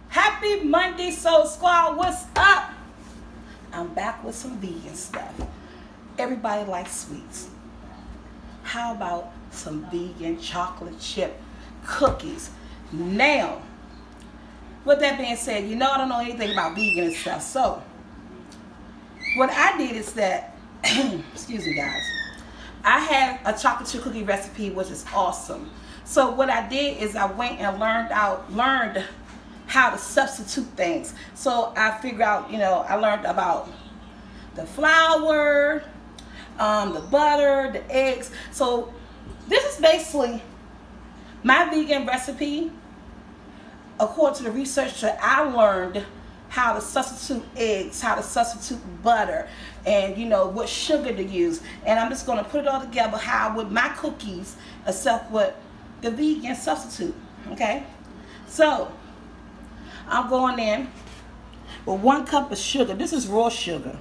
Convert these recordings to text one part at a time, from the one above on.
Happy Monday, Soul Squad. What's up? I'm back with some vegan stuff. Everybody likes sweets. How about some vegan chocolate chip cookies? Now, with that being said, you know I don't know anything about vegan and stuff. So, what I did is that, excuse me guys, I had a chocolate chip cookie recipe, which is awesome. So what I did is I went and learned how to substitute things. So I figured out, I learned about the flour, the butter, the eggs. So this is basically my vegan recipe according to the research that I learned how to substitute eggs, how to substitute butter, and what sugar to use. And I'm just going to put it all together how with my cookies except with the vegan substitute. Okay, so I'm going in with 1 cup of sugar. This is raw sugar.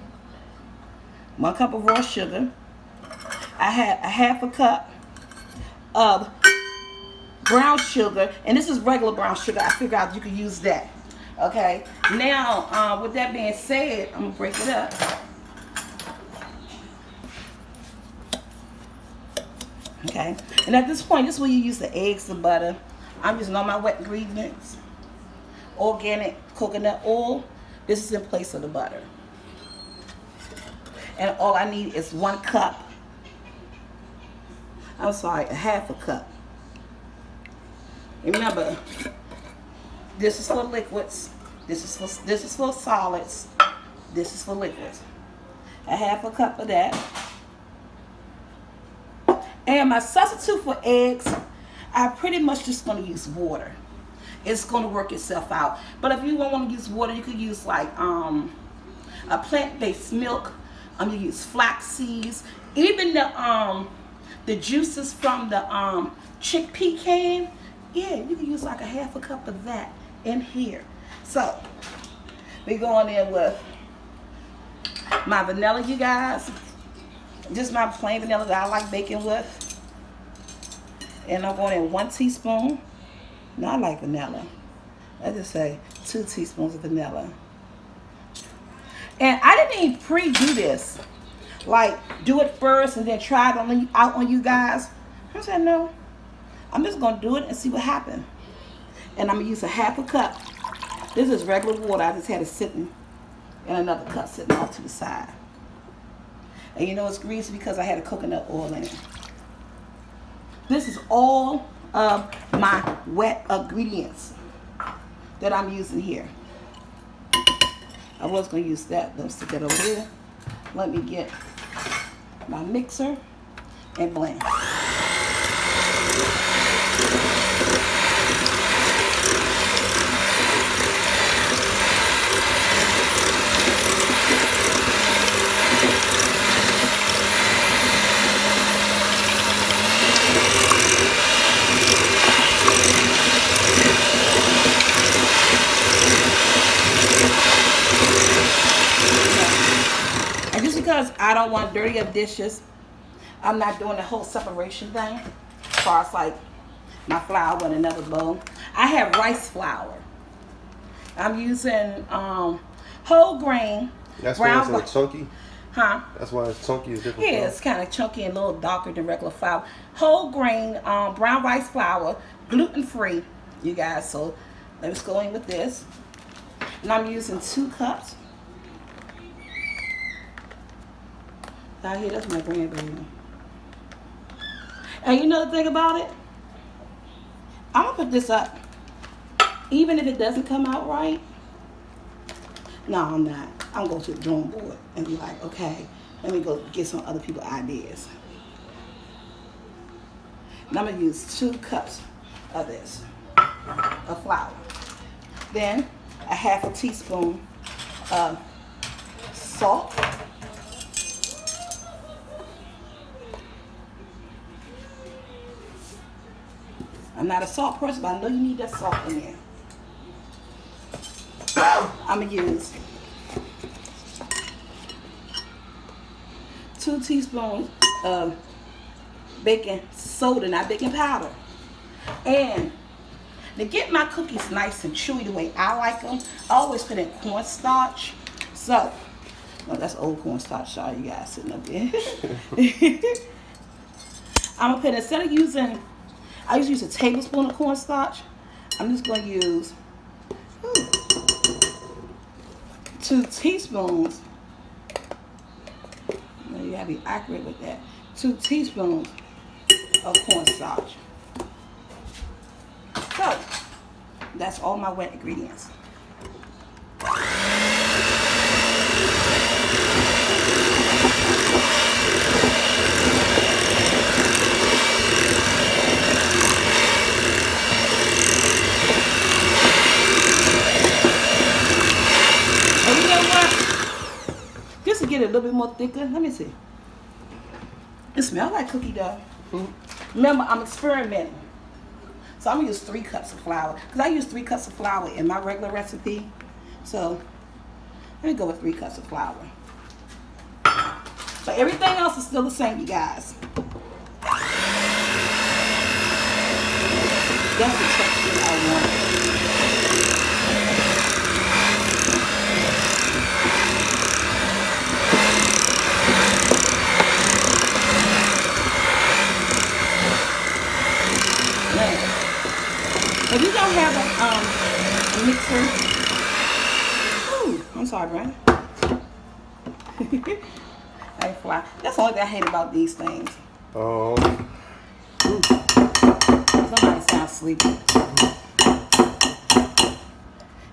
1 cup of raw sugar. I have a half a cup of brown sugar, and this is regular brown sugar. I figured out you could use that. Okay. Now, with that being said, I'm gonna break it up. Okay. And at this point, this is where you use the eggs, the butter. I'm using all my wet ingredients. Organic coconut oil. This is in place of the butter. And all I need is 1 cup. I'm sorry, a half a cup. Remember, this is for liquids. This is for solids. This is for liquids. A half a cup of that. And my substitute for eggs, I'm pretty much just going to use water. It's going to work itself out. But if you don't want to use water, you could use like a plant-based milk. You use flax seeds. Even the juices from the chickpea can. Yeah, you can use like a half a cup of that in here. So we're going in with my vanilla, you guys. Just my plain vanilla that I like baking with. And I'm going in 1 teaspoon. No, I like vanilla. I just say 2 teaspoons of vanilla. And I didn't even pre-do this. Like, do it first and then try it out on you guys. I said, no. I'm just going to do it and see what happens. And I'm going to use a half a cup. This is regular water. I just had it sitting in another cup sitting off to the side. And you know it's greasy because I had a coconut oil in it. This is all of my wet ingredients that I'm using here. I was going to use that. Let's stick that over here. Let me get my mixer and blend. Because I don't want dirty up dishes, I'm not doing the whole separation thing. As far as like my flour in another bowl. I have rice flour. I'm using whole grain. That's brown why it's chunky? Huh? That's why it's chunky is different. Yeah, it's kind of chunky and a little darker than regular flour. Whole grain, brown rice flour, gluten-free, you guys. So let's go in with this. And I'm using 2 cups. Out here, that's my grandbaby. And you know the thing about it? I'm going to put this up. Even if it doesn't come out right. No, I'm not. I'm going to the drawing board and be like, okay, let me go get some other people's ideas. And I'm going to use 2 cups of this, of flour. Then a half a teaspoon of salt. I'm not a salt person, but I know you need that salt in there. I'm going to use 2 teaspoons of baking soda, not baking powder. And to get my cookies nice and chewy the way I like them, I always put in cornstarch. So, no, that's old cornstarch. Sorry, you guys sitting up there. I'm going to put, instead of using, I usually use a tablespoon of cornstarch. I'm just going to use 2 teaspoons. You gotta be accurate with that. 2 teaspoons of cornstarch. So, that's all my wet ingredients. Just to get it a little bit more thicker. Let me see. It smells like cookie dough. Remember, I'm experimenting. So I'm going to use 3 cups of flour. Because I use 3 cups of flour in my regular recipe. So let me go with 3 cups of flour. But everything else is still the same, you guys. That's the texture I want. If you don't have a mixer, ooh, I'm sorry, Brian. I fly. That's the only thing I hate about these things. Oh. Somebody sounds sleepy.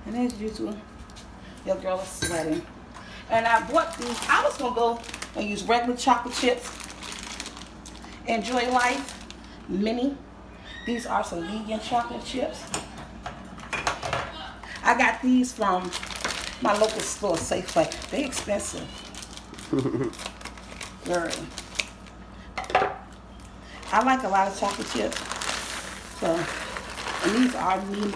And as usual, your girl is sweating. And I bought these. I was gonna go and use regular chocolate chips. Enjoy Life Mini. These are some vegan chocolate chips. I got these from my local store, Safeway. They're expensive. Very. I like a lot of chocolate chips. So, and these are vegan.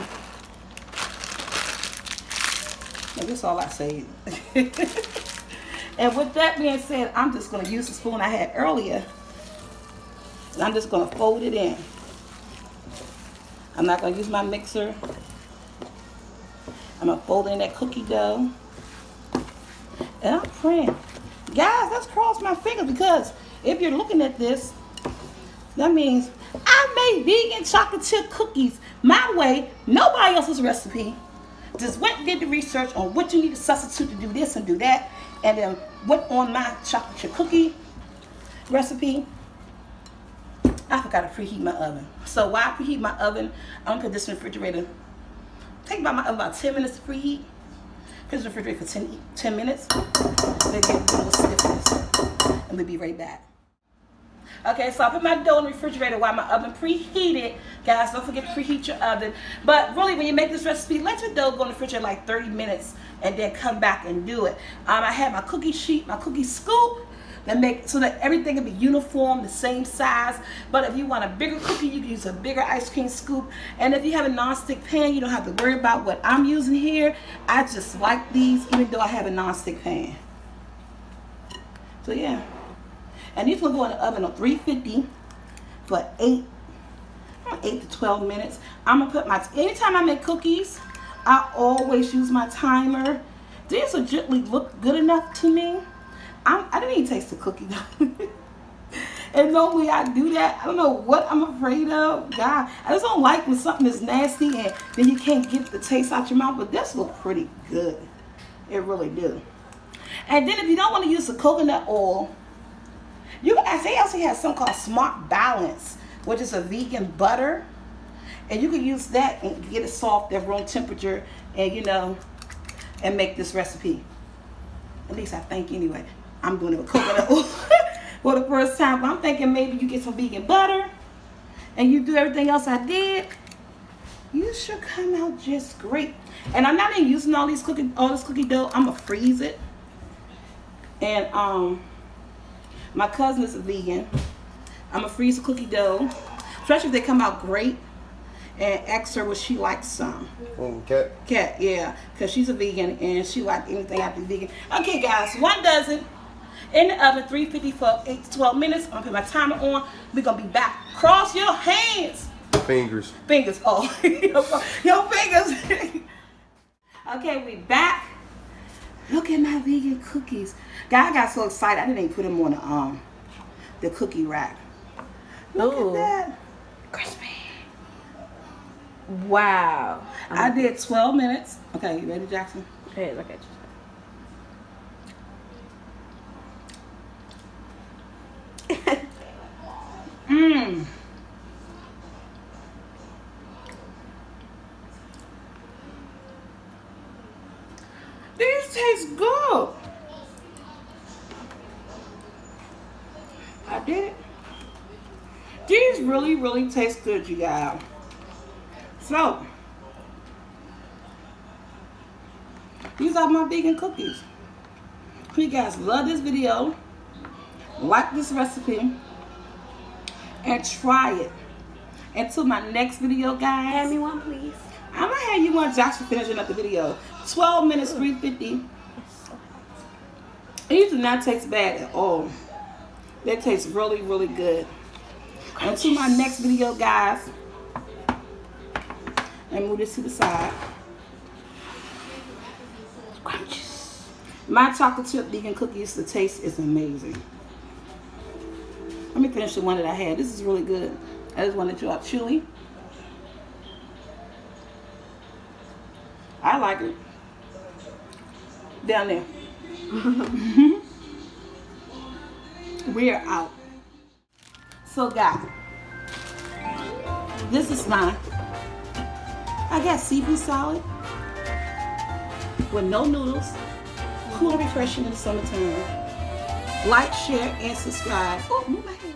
And that's all I say. And with that being said, I'm just going to use the spoon I had earlier. And I'm just going to fold it in. I'm not going to use my mixer. I'm going to fold in that cookie dough. And I'm praying. Guys, let's cross my fingers, because if you're looking at this, that means I made vegan chocolate chip cookies my way, nobody else's recipe. Just went and did the research on what you need to substitute to do this and do that. And then went on my chocolate chip cookie recipe. I forgot to preheat my oven. So while I preheat my oven, I'm gonna put this in the refrigerator. Take about 10 minutes to preheat. Put it in the refrigerator for 10 minutes. They get a little stiffness. And we'll be right back. Okay, so I put my dough in the refrigerator while my oven preheated. Guys, don't forget to preheat your oven. But really, when you make this recipe, let your dough go in the refrigerator like 30 minutes and then come back and do it. I have my cookie sheet, my cookie scoop, that make so that everything can be uniform, the same size. But if you want a bigger cookie, you can use a bigger ice cream scoop. And if you have a non-stick pan, you don't have to worry about what I'm using here. I just like these, even though I have a non-stick pan. So yeah. And these will go in the oven on 350 for 8 to 12 minutes. I'm gonna put my, anytime I make cookies, I always use my timer. These will gently look good enough to me. I didn't even taste the cookie though. And normally I do that. I don't know what I'm afraid of. God, I just don't like when something is nasty and then you can't get the taste out your mouth. But this looks pretty good. It really do. And then if you don't want to use the coconut oil, they also have something called Smart Balance, which is a vegan butter. And you can use that and get it soft at room temperature and, and make this recipe. At least I think anyway. I'm doing it with coconut oil for the first time. But I'm thinking maybe you get some vegan butter and you do everything else I did. You should come out just great. And I'm not even using all this cookie dough. I'm going to freeze it. And my cousin is a vegan. I'm going to freeze the cookie dough, especially if they come out great. and asked her what she likes some. Cat? Cat, yeah, because she's a vegan and she likes anything after vegan. Okay, guys, 1 dozen in the oven, 350 for 8 to 12 minutes. I'm gonna put my timer on. We're gonna be back. Cross your hands. Fingers. Fingers. Oh, your fingers. Okay, we back. Look at my vegan cookies. Guy, I got so excited. I didn't even put them on the cookie rack. Look at that. Crispy. Wow. I did 12 minutes. Okay, you ready, Jackson? Hey, look at you. Mmm. These taste good. I did it. These really, really taste good, you guys. So, these are my vegan cookies. If you guys love this video, like this recipe, and try it. Until my next video, guys. Hand me one, please. I'm gonna have you one Jackson finishing up the video. 12 minutes, 350. These do not taste bad at all. They taste really, really good. Until my next video, guys. And move this to the side. My chocolate chip vegan cookies, the taste is amazing. Let me finish the one that I had. This is really good. I just wanted to drop chewy. I like it. Down there. We're out. So guys, this is mine. I got seafood salad with no noodles. Cool and refreshing in the summertime. Like, share, and subscribe. Oh, move my hand.